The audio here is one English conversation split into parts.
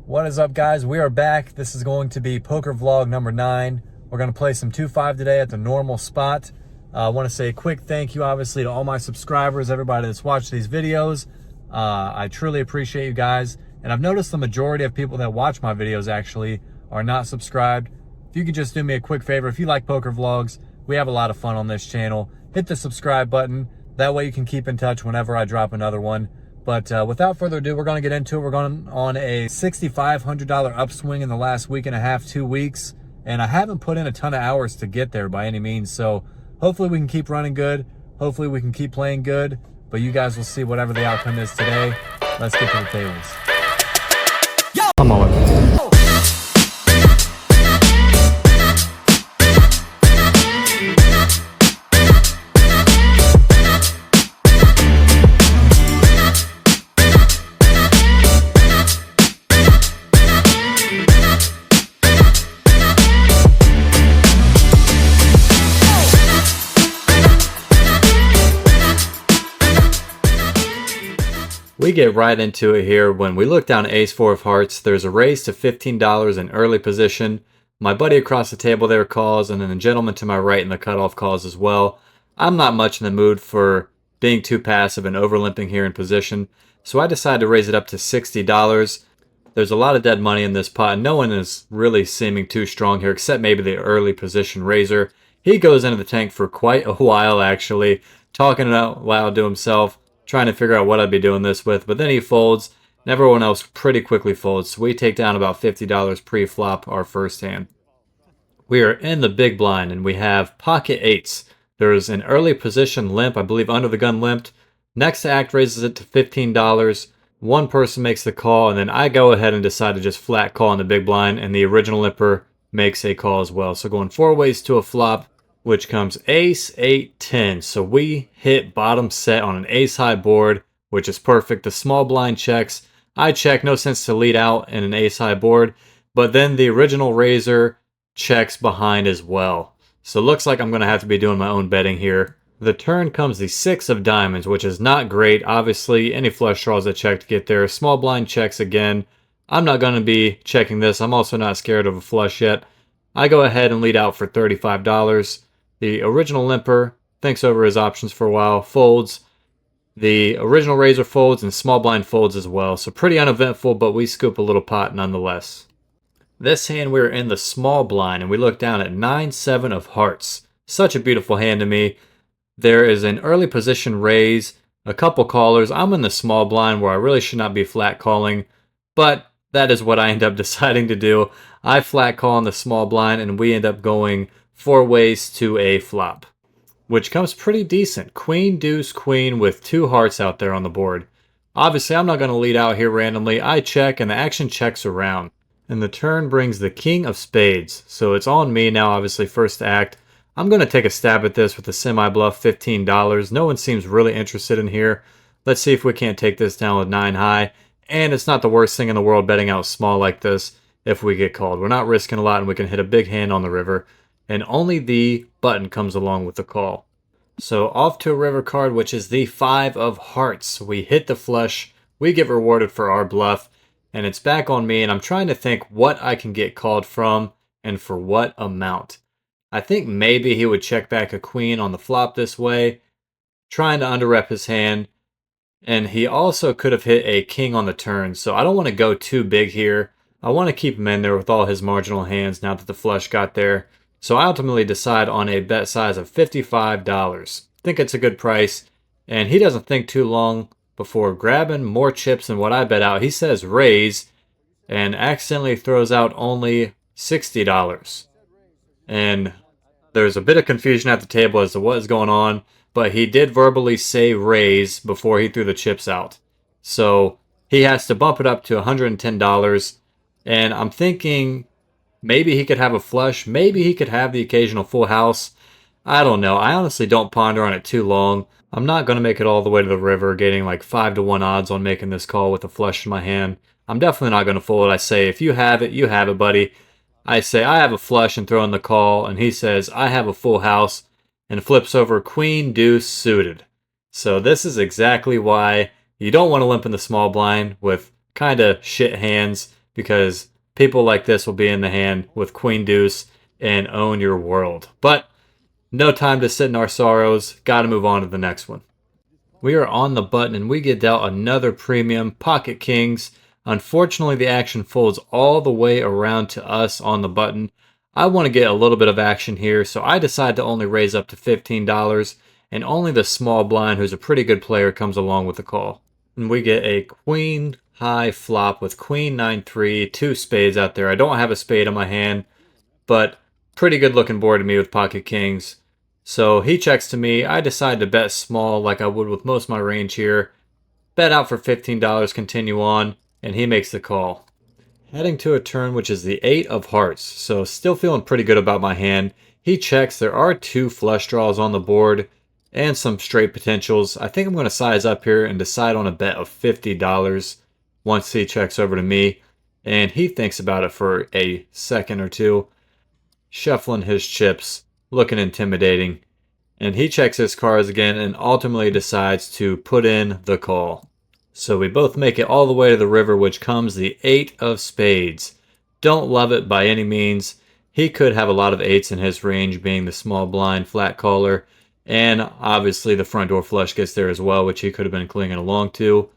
What is up, guys? We are back. This is going to be poker vlog number 9. We're going to play some 2-5 today at the normal spot. I want to say a quick thank you, obviously, to all my subscribers, everybody that's watched these videos. I truly appreciate you guys. And I've noticed the majority of people that watch my videos actually are not subscribed. If you could just do me a quick favor, if you like poker vlogs, we have a lot of fun on this channel. Hit the subscribe button. That way you can keep in touch whenever I drop another one. But without further ado, we're going to get into it. We're going on a $6,500 upswing in the last week and a half, 2 weeks. And I haven't put in a ton of hours to get there by any means. So hopefully we can keep running good. Hopefully we can keep playing good. But you guys will see whatever the outcome is today. Let's get to the tables. Come on. We get right into it here. When we look down ace-4 of hearts, there's a raise to $15 in early position. My buddy across the table there calls, and then the gentleman to my right in the cutoff calls as well. I'm not much in the mood for being too passive and over-limping here in position, so I decided to raise it up to $60. There's a lot of dead money in this pot, and no one is really seeming too strong here, except maybe the early position raiser. He goes into the tank for quite a while, actually, talking out loud to himself, trying to figure out what I'd be doing this with, but then he folds, and everyone else pretty quickly folds, so we take down about $50 pre-flop our first hand. We are in the big blind, and we have pocket eights. There's an early position limp, I believe under the gun limped. Next act raises it to $15. One person makes the call, and then I go ahead and decide to just flat call in the big blind, and the original limper makes a call as well. So going 4 ways to a flop, which comes ace, 8, 10. So we hit bottom set on an ace high board, which is perfect. The small blind checks. I check, no sense to lead out in an ace high board, but then the original raiser checks behind as well. So it looks like I'm going to have to be doing my own betting here. The turn comes the 6 of diamonds, which is not great. Obviously, any flush draws that check to get there. Small blind checks again. I'm not going to be checking this. I'm also not scared of a flush yet. I go ahead and lead out for $35. The original limper thinks over his options for a while, folds. The original raiser folds and small blind folds as well. So pretty uneventful, but we scoop a little pot nonetheless. This hand we're in the small blind and we look down at 9-7 of hearts. Such a beautiful hand to me. There is an early position raise, a couple callers. I'm in the small blind where I really should not be flat calling, but that is what I end up deciding to do. I flat call in the small blind and we end up going 4 ways to a flop, which comes pretty decent. Queen, deuce, queen with 2 hearts out there on the board. Obviously, I'm not going to lead out here randomly. I check, and the action checks around. And the turn brings the king of spades. So it's on me now, obviously, first act. I'm going to take a stab at this with a semi-bluff, $15. No one seems really interested in here. Let's see if we can't take this down with 9 high. And it's not the worst thing in the world betting out small like this if we get called. We're not risking a lot, and we can hit a big hand on the river. And only the button comes along with the call. So off to a river card, which is the 5 of hearts. We hit the flush, we get rewarded for our bluff, and it's back on me, and I'm trying to think what I can get called from and for what amount. I think maybe he would check back a queen on the flop this way, trying to underrep his hand, and he also could have hit a king on the turn, so I don't want to go too big here. I want to keep him in there with all his marginal hands now that the flush got there. So I ultimately decide on a bet size of $55. Think it's a good price, and he doesn't think too long before grabbing more chips than what I bet out. He says raise, and accidentally throws out only $60. And there's a bit of confusion at the table as to what is going on, but he did verbally say raise before he threw the chips out. So he has to bump it up to $110, and I'm thinking maybe he could have a flush. Maybe he could have the occasional full house. I don't know. I honestly don't ponder on it too long. I'm not going to make it all the way to the river, getting like 5-to-1 odds on making this call with a flush in my hand. I'm definitely not going to fold. I say, if you have it, you have it, buddy. I say, I have a flush and throw in the call. And he says, I have a full house, and flips over queen, deuce, suited. So this is exactly why you don't want to limp in the small blind with kind of shit hands, because people like this will be in the hand with queen deuce and own your world. But no time to sit in our sorrows. Got to move on to the next one. We are on the button and we get dealt another premium, pocket kings. Unfortunately, the action folds all the way around to us on the button. I want to get a little bit of action here, so I decide to only raise up to $15, and only the small blind, who's a pretty good player, comes along with the call. And we get a queen high flop with queen 9-3, two spades out there. I don't have a spade in my hand, but pretty good looking board to me with pocket kings. So he checks to me. I decide to bet small like I would with most of my range here. Bet out for $15, continue on, and he makes the call. Heading to a turn which is the 8 of hearts, so still feeling pretty good about my hand. He checks. There are 2 flush draws on the board and some straight potentials. I think I'm going to size up here and decide on a bet of $50 once he checks over to me, and he thinks about it for a second or two, shuffling his chips, looking intimidating, and he checks his cards again and ultimately decides to put in the call. So we both make it all the way to the river, which comes the 8 of spades. Don't love it by any means. He could have a lot of 8s in his range, being the small blind flat caller, and obviously the front door flush gets there as well, which he could have been clinging along to.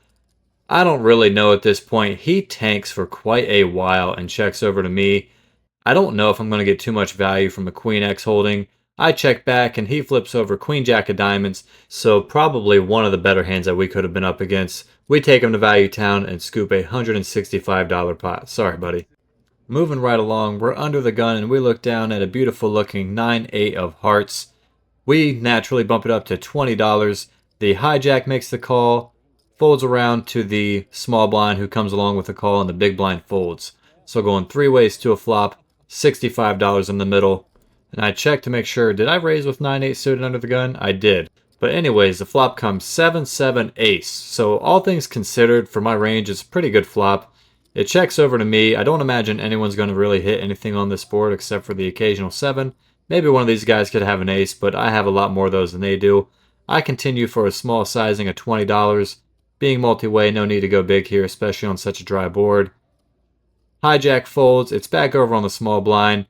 I don't really know at this point. He tanks for quite a while and checks over to me. I don't know if I'm going to get too much value from the Queen X holding. I check back and he flips over Queen Jack of diamonds, so probably one of the better hands that we could have been up against. We take him to Value Town and scoop a $165 pot. Sorry, buddy. Moving right along, we're under the gun and we look down at a beautiful looking 9-8 of hearts. We naturally bump it up to $20. The hijack makes the call, folds around to the small blind who comes along with the call, and the big blind folds. So going 3 ways to a flop, $65 in the middle. And I check to make sure, did I raise with 9-8 suited under the gun? I did. But anyways, the flop comes 7-7 ace. So all things considered, for my range, it's a pretty good flop. It checks over to me. I don't imagine anyone's going to really hit anything on this board except for the occasional 7. Maybe one of these guys could have an ace, but I have a lot more of those than they do. I continue for a small sizing of $20. Being multi-way, no need to go big here, especially on such a dry board. Hijack folds. It's back over on the small blind,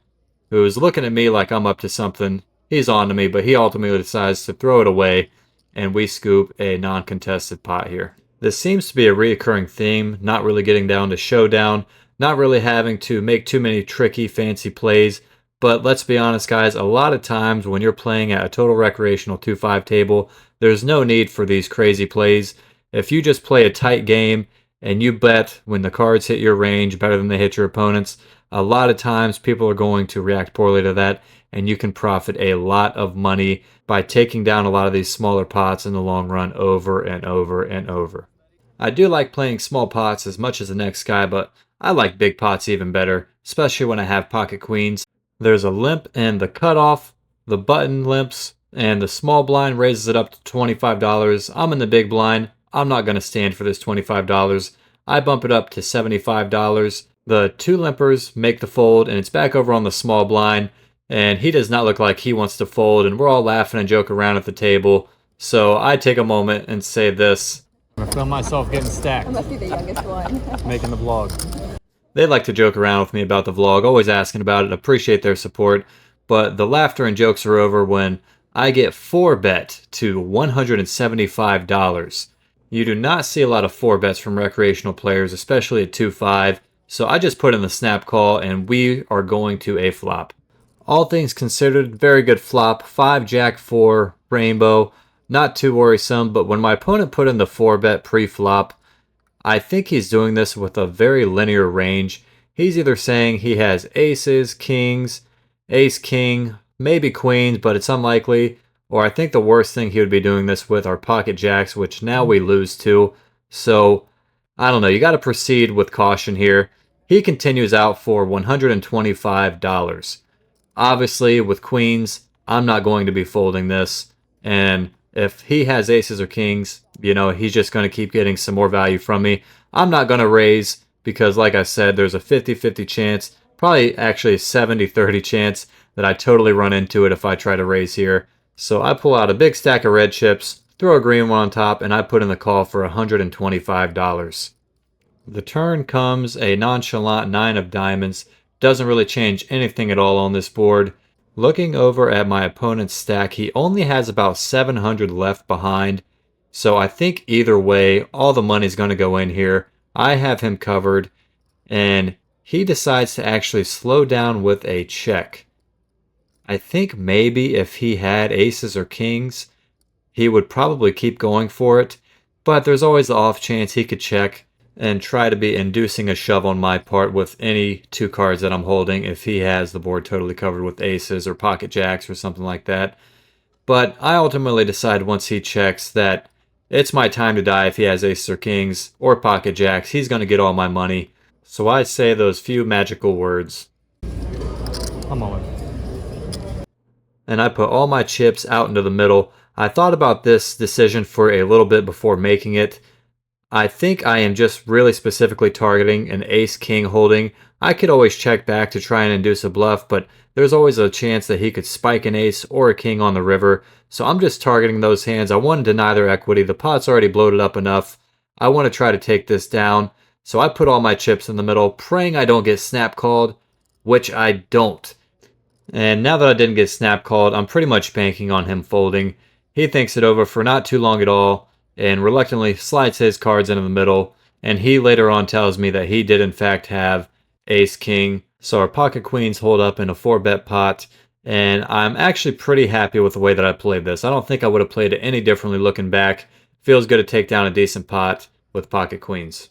who is looking at me like I'm up to something. He's on to me, but he ultimately decides to throw it away, and we scoop a non-contested pot here. This seems to be a reoccurring theme, not really getting down to showdown, not really having to make too many tricky, fancy plays. But let's be honest, guys, a lot of times when you're playing at a total recreational 2-5 table, there's no need for these crazy plays. If you just play a tight game and you bet when the cards hit your range better than they hit your opponents, a lot of times people are going to react poorly to that, and you can profit a lot of money by taking down a lot of these smaller pots in the long run over and over and over. I do like playing small pots as much as the next guy, but I like big pots even better, especially when I have pocket queens. There's a limp in the cutoff, the button limps, and the small blind raises it up to $25. I'm in the big blind. I'm not going to stand for this $25. I bump it up to $75. The 2 limpers make the fold, and it's back over on the small blind, and he does not look like he wants to fold, and we're all laughing and joking around at the table. So I take a moment and say this. I'm going to film myself getting stacked. I must be the youngest one. Making the vlog. They like to joke around with me about the vlog, always asking about it, appreciate their support, but the laughter and jokes are over when I get 4-bet to $175. You do not see a lot of 4-bets from recreational players, especially at 2-5, so I just put in the snap call and we are going to a flop. All things considered, very good flop, 5 Jack 4 rainbow, not too worrisome, but when my opponent put in the 4-bet pre-flop, I think he's doing this with a very linear range. He's either saying he has aces, kings, ace, king, maybe queens, but it's unlikely. Or I think the worst thing he would be doing this with are pocket jacks, which now we lose to. So, I don't know. You got to proceed with caution here. He continues out for $125. Obviously, with queens, I'm not going to be folding this. And if he has aces or kings, you know, he's just going to keep getting some more value from me. I'm not going to raise because, like I said, there's a 50-50 chance, probably actually a 70-30 chance that I totally run into it if I try to raise here. So I pull out a big stack of red chips, throw a green one on top, and I put in the call for $125. The turn comes a nonchalant 9 of diamonds. Doesn't really change anything at all on this board. Looking over at my opponent's stack, he only has about 700 left behind. So I think either way, all the money's going to go in here. I have him covered. And he decides to actually slow down with a check. I think maybe if he had aces or kings, he would probably keep going for it. But there's always the off chance he could check and try to be inducing a shove on my part with any two cards that I'm holding if he has the board totally covered with aces or pocket jacks or something like that. But I ultimately decide once he checks that it's my time to die if he has aces or kings or pocket jacks. He's going to get all my money. So I say those few magical words. I'm on. And I put all my chips out into the middle. I thought about this decision for a little bit before making it. I think I am just really specifically targeting an ace-king holding. I could always check back to try and induce a bluff, but there's always a chance that he could spike an ace or a king on the river. So I'm just targeting those hands. I want to deny their equity. The pot's already bloated up enough. I want to try to take this down. So I put all my chips in the middle, praying I don't get snap called, which I don't. And now that I didn't get snap called, I'm pretty much banking on him folding. He thinks it over for not too long at all, and reluctantly slides his cards into the middle, and he later on tells me that he did in fact have ace-king. So our pocket queens hold up in a 4-bet pot, and I'm actually pretty happy with the way that I played this. I don't think I would have played it any differently looking back. Feels good to take down a decent pot with pocket queens.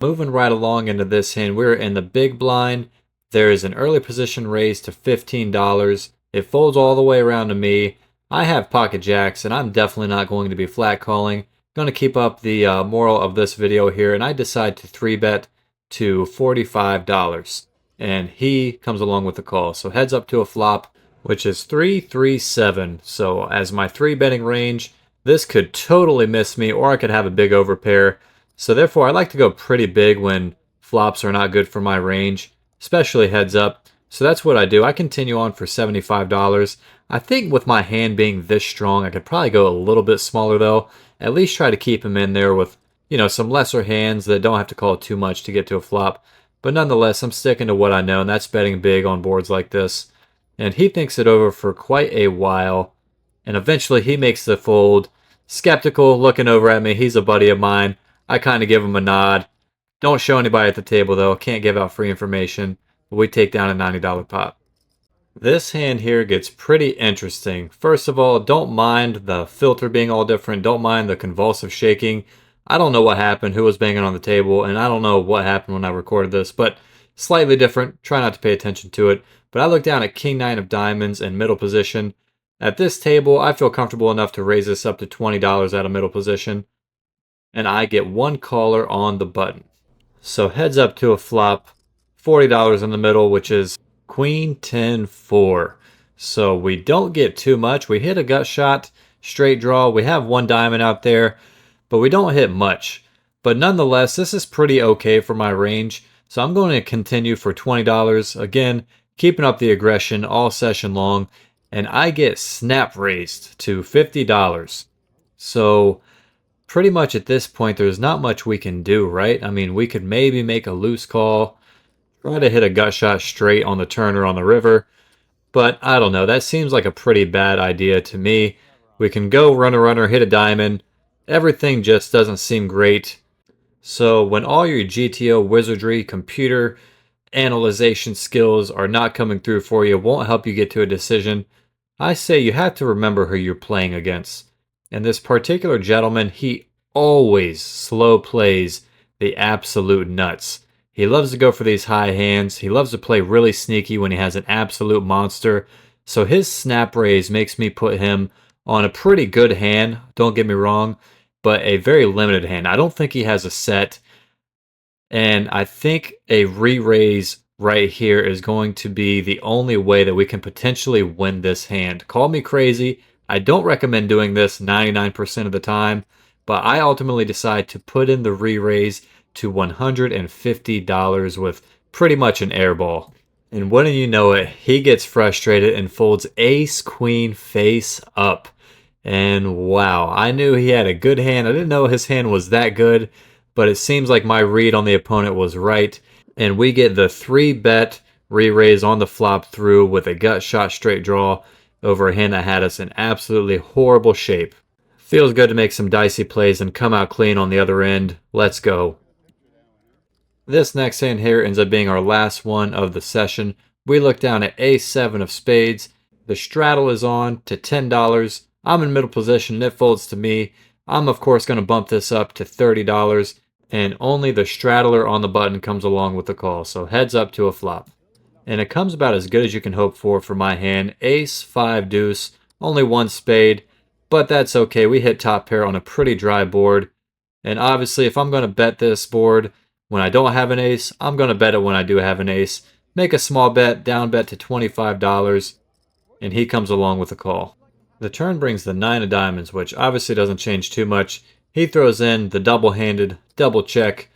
Moving right along into this hand, we're in the big blind. There is an early position raise to $15. It folds all the way around to me. I have pocket jacks, and I'm definitely not going to be flat calling. Going to keep up the moral of this video here, and I decide to 3-bet to $45. And he comes along with the call. So heads up to a flop, which is 3-3-7. So as my 3-betting range, this could totally miss me, or I could have a big overpair. So therefore, I like to go pretty big when flops are not good for my range, especially heads up. So that's what I do. I continue on for $75. I think with my hand being this strong, I could probably go a little bit smaller though. At least try to keep him in there with, some lesser hands that don't have to call too much to get to a flop. But nonetheless, I'm sticking to what I know, and that's betting big on boards like this. And he thinks it over for quite a while. And eventually he makes the fold. Skeptical, looking over at me. He's a buddy of mine. I kind of give him a nod. Don't show anybody at the table though. Can't give out free information. But we take down a $90 pot. This hand here gets pretty interesting. First of all, don't mind the filter being all different. Don't mind the convulsive shaking. I don't know what happened, who was banging on the table, and I don't know what happened when I recorded this, but slightly different. Try not to pay attention to it. But I look down at King 9 of diamonds in middle position. At this table, I feel comfortable enough to raise this up to $20 out of middle position. And I get one caller on the button. So heads up to a flop, $40 in the middle, which is Queen 10-4. So we don't get too much. We hit a gut shot, straight draw. We have one diamond out there, but we don't hit much. But nonetheless, this is pretty okay for my range. So I'm going to continue for $20. Again, keeping up the aggression all session long. And I get snap raised to $50. So pretty much at this point, there's not much we can do, right? I mean, we could maybe make a loose call, try to hit a gut shot straight on the turn or on the river, but I don't know. That seems like a pretty bad idea to me. We can go runner, hit a diamond. Everything just doesn't seem great. So when all your GTO wizardry, computer analyzation skills are not coming through for you, won't help you get to a decision, I say you have to remember who you're playing against. And this particular gentleman, he always slow plays the absolute nuts. He loves to go for these high hands. He loves to play really sneaky when he has an absolute monster. So his snap raise makes me put him on a pretty good hand, don't get me wrong, but a very limited hand. I don't think he has a set. And I think a re-raise right here is going to be the only way that we can potentially win this hand. Call me crazy. I don't recommend doing this 99% of the time, but I ultimately decide to put in the re-raise to $150 with pretty much an airball. And wouldn't you know it, he gets frustrated and folds ace queen face up. And wow, I knew he had a good hand. I didn't know his hand was that good, but it seems like my read on the opponent was right, and we get the 3-bet re-raise on the flop through with a gut shot straight draw over a hand that had us in absolutely horrible shape. Feels good to make some dicey plays and come out clean on the other end. Let's go. This next hand here ends up being our last one of the session. We look down at ace-7 of spades. The straddle is on to $10. I'm in middle position and it folds to me. I'm of course going to bump this up to $30, and only the straddler on the button comes along with the call, so heads up to a flop. And it comes about as good as you can hope for my hand. Ace, 5, deuce, only one spade, but that's okay. We hit top pair on a pretty dry board, and obviously if I'm going to bet this board when I don't have an ace, I'm going to bet it when I do have an ace. Make a small bet, down bet to $25, and he comes along with a call. The turn brings the 9 of diamonds, which obviously doesn't change too much. He throws in the double-handed double check.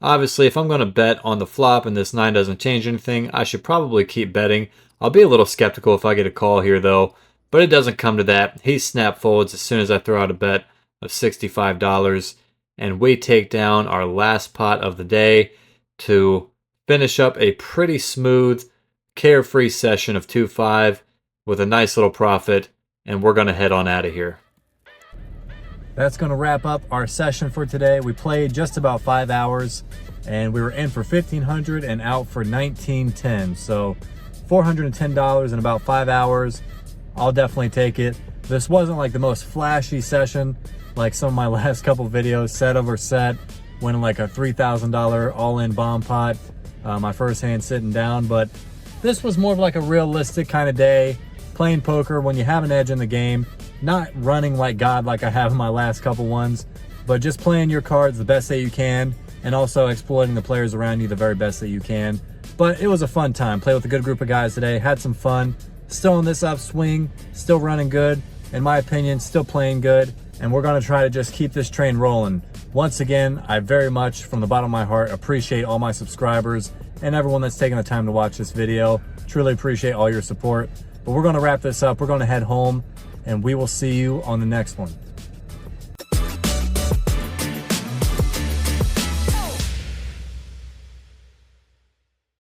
Obviously, if I'm going to bet on the flop and this 9 doesn't change anything, I should probably keep betting. I'll be a little skeptical if I get a call here, though, but it doesn't come to that. He snap folds as soon as I throw out a bet of $65, and we take down our last pot of the day to finish up a pretty smooth, carefree session of 2-5 with a nice little profit, and we're going to head on out of here. That's going to wrap up our session for today. We played just about 5 hours, and we were in for $1,500 and out for $1,910. So $410 in about 5 hours. I'll definitely take it. This wasn't like the most flashy session like some of my last couple videos, set over set, winning like a $3,000 all-in bomb pot. My first hand sitting down, but this was more of like a realistic kind of day, playing poker when you have an edge in the game, not running like God like I have in my last couple ones, but just playing your cards the best that you can and also exploiting the players around you the very best that you can. But it was a fun time. Played with a good group of guys today, had some fun. Still on this upswing, still running good. In my opinion, still playing good. And we're gonna try to just keep this train rolling. Once again, I very much, from the bottom of my heart, appreciate all my subscribers and everyone that's taking the time to watch this video. Truly appreciate all your support. But we're gonna wrap this up. We're gonna head home, and we will see you on the next one.